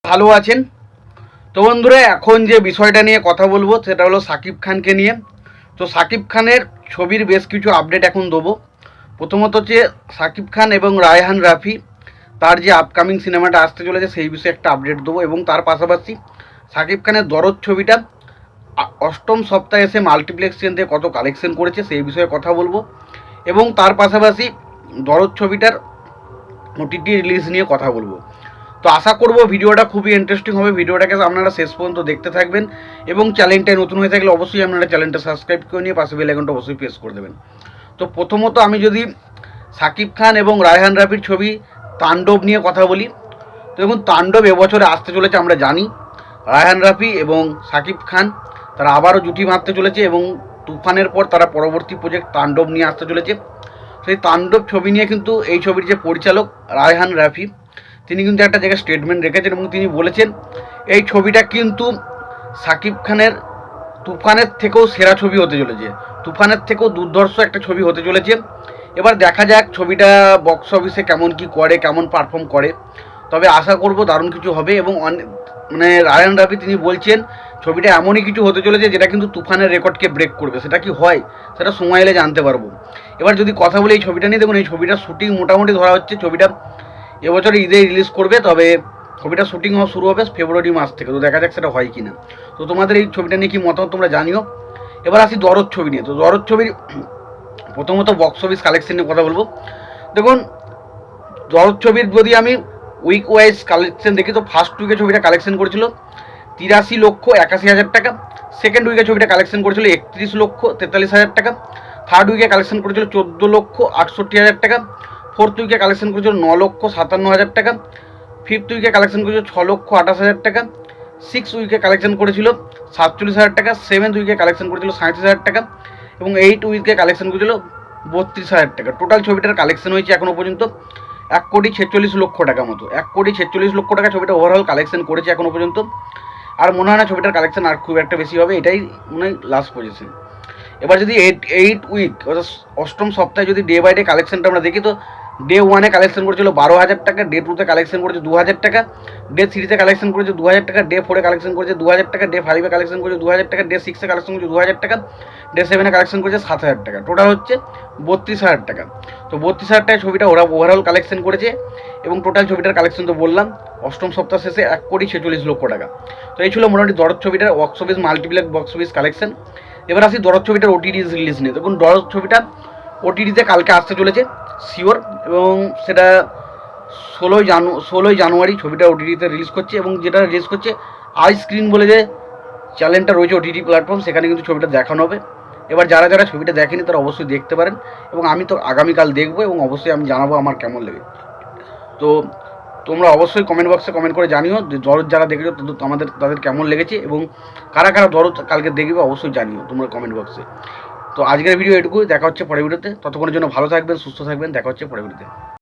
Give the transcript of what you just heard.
ভালো আছেন তো বন্ধুরা। এখন যে বিষয়টা নিয়ে কথা বলবো সেটা হলো সাকিব খানকে নিয়ে। তো সাকিব খানের ছবির বেশ কিছু আপডেট এখন দেবো। প্রথমত হচ্ছে সাকিব খান এবং রায়হান রাফি তার যে আপকামিং সিনেমাটা আসতে চলেছে সেই বিষয়ে একটা আপডেট দেবো, এবং তার পাশাপাশি সাকিব খানের দরদ ছবিটা অষ্টম সপ্তাহে এসে মাল্টিপ্লেক্স চেন দিয়ে কত কালেকশন করেছে সেই বিষয়ে কথা বলবো, এবং তার পাশাপাশি দরদ ছবিটার ওটিটি রিলিজ নিয়ে কথা বলবো। তো আশা করব ভিডিওটা খুবই ইন্টারেস্টিং হবে। ভিডিওটাকে আপনারা শেষ পর্যন্ত দেখতে থাকবেন, এবং চ্যানেলটায় নতুন হয়ে থাকলে অবশ্যই আপনারা চ্যানেলটা সাবস্ক্রাইব করে নিয়ে পাশে বেল আইকনটা অবশ্যই প্রেস করে দেবেন। তো প্রথমত আমি যদি সাকিব খান এবং রায়হান রাফির ছবি তাণ্ডব নিয়ে কথা বলি, তো দেখুন তাণ্ডব এবছরে আসতে চলেছে আমরা জানি। রায়হান রাফি এবং সাকিব খান তারা আবারও জুটি মারতে চলেছে, এবং তুফানের পর তারা পরবর্তী প্রজেক্ট তাণ্ডব নিয়ে আসতে চলেছে। সেই তাণ্ডব ছবি নিয়ে কিন্তু এই ছবির যে পরিচালক রায়হান রাফি তিনি কিন্তু একটা জায়গায় স্টেটমেন্ট রেখেছেন, এবং তিনি বলেছেন এই ছবিটা কিন্তু সাকিব খানের তুফানের থেকেও সেরা ছবি হতে চলেছে, তুফানের থেকেও দুর্ধর্ষ একটা ছবি হতে চলেছে। এবার দেখা যাক ছবিটা বক্স অফিসে কেমন কি করে, কেমন পারফর্ম করে। তবে আশা করব দারুণ কিছু হবে, এবং মানে রায়হান রাফি তিনি বলছেন ছবিটা এমনই কিছু হতে চলেছে যেটা কিন্তু তুফানের রেকর্ডকে ব্রেক করবে। সেটা কি হয় সেটা সময় এলে জানতে পারবো। এবার যদি কথা বলি এই ছবিটা নিয়ে, দেখুন এই ছবিটার শুটিং মোটামুটি ধরা হচ্ছে ছবিটা এবছর ঈদে রিলিজ করবে, তবে ছবিটা শুটিং হওয়া শুরু হবে ফেব্রুয়ারি মাস থেকে। তো দেখা যাক সেটা হয় কি না। তো তোমাদের এই ছবিটা নিয়ে কি মতামত তোমরা জানিও। এবার আসি দরদ ছবি নিয়ে। তো দরদ ছবির প্রথমত বক্স অফিস কালেকশন নিয়ে কথা বলবো। দেখুন দরদ ছবির যদি আমি উইক ওয়াইজ কালেকশন দেখি, তো ফার্স্ট উইকে ছবিটা কালেকশন করেছিল 83,81,000 টাকা। সেকেন্ড উইকে ছবিটা কালেকশন করেছিল 31,43,000 টাকা। থার্ড উইকে কালেকশন করেছিল 14,68,000 টাকা। ফোর্থ উইকে কালেকশন করেছিল 9,57,000 টাকা। ফিফথ উইকে কালেকশন করেছিল 6,28,000 টাকা। সিক্স উইকে কালেকশন করেছিল 47,000 টাকা। সেভেন্থ উইকে কালেকশন করেছিল 37,000 টাকা, এবং এইট উইকে কালেকশন করেছিল 32,000 টাকা। টোটাল ছবিটার কালেকশন হয়েছে এখনও পর্যন্ত 1,46,00,000 টাকা মতো। 1,46,00,000 টাকা ছবিটা ওভারঅল কালেকশন করেছে এখনও পর্যন্ত। আর মনে হয় না ছবিটার কালেকশন আর খুব একটা বেশি হবে, এটাই মনে হয় লাস্ট পজিশন। এবার যদি এইট উইক অর্থাৎ অষ্টম সপ্তাহে যদি ডে বাই ডে কালেকশনটা আমরা দেখি, তো ডে ওয়ানে কালেকশন করেছিল 12,000 টাকা, ডে টুতে কালেকশন করেছে 2,000 টাকা, ডে থ্রিতে কালেকশন করেছে 2,000 টাকা, ডে ফোরে কালেকশন করেছে 2,000 টাকা, ডে ফাইভে কালেকশন করেছে 2,000 টাকা, ডে সিক্সে কালেকশন করেছে 2,000 টাকা, ডে সেভেনে কালেকশন করেছে 7,000 টাকা। টোটাল হচ্ছে 32,000 টাকা। তো 32,000 টাকায় ছবিটা ওরা ওভারঅল কালেকশন করেছে, এবং টোটাল ছবিটার কালেকশন তো বললাম অষ্টম সপ্তাহ শেষে 1,46,00,000 টাকা। তো এই ছিল মোটামুটি দরদ ছবিটার box office multiplex box office collection. এবার আসি দরদ ছবিটার ওটিটি রিলিজ নিয়ে। দেখুন দরদ ছবিটা ওটিটিতে কালকে আসতে চলেছে শিওর, এবং সেটা 16ই জানুয়ারি ছবিটা ওটিটিতে রিলিজ করছে, এবং যেটা রিলিজ করছে আই স্ক্রিন বলে যে চ্যানেলটা রয়েছে ওটিটি প্ল্যাটফর্ম, সেখানে কিন্তু ছবিটা দেখানো হবে। এবার যারা যারা ছবিটা দেখেনি তারা অবশ্যই দেখতে পারেন, এবং আমি তো আগামীকাল দেখবো, এবং অবশ্যই আমি জানাবো আমার কেমন লেগে। তো তোমরা অবশ্যই কমেন্ট বক্সে কমেন্ট করে জানিও যে দরদ যারা দেখেছো তাদের কেমন লেগেছে, এবং কারা কারা দরদ কালকে দেখবে অবশ্যই জানিও তোমরা কমেন্ট বক্সে। তো আজকের ভিডিও এটুকুই, দেখা হচ্ছে পরের ভিডিওতে। ততক্ষণের জন্য ভালো থাকবেন, সুস্থ থাকবেন, দেখা হচ্ছে পরের ভিডিওতে।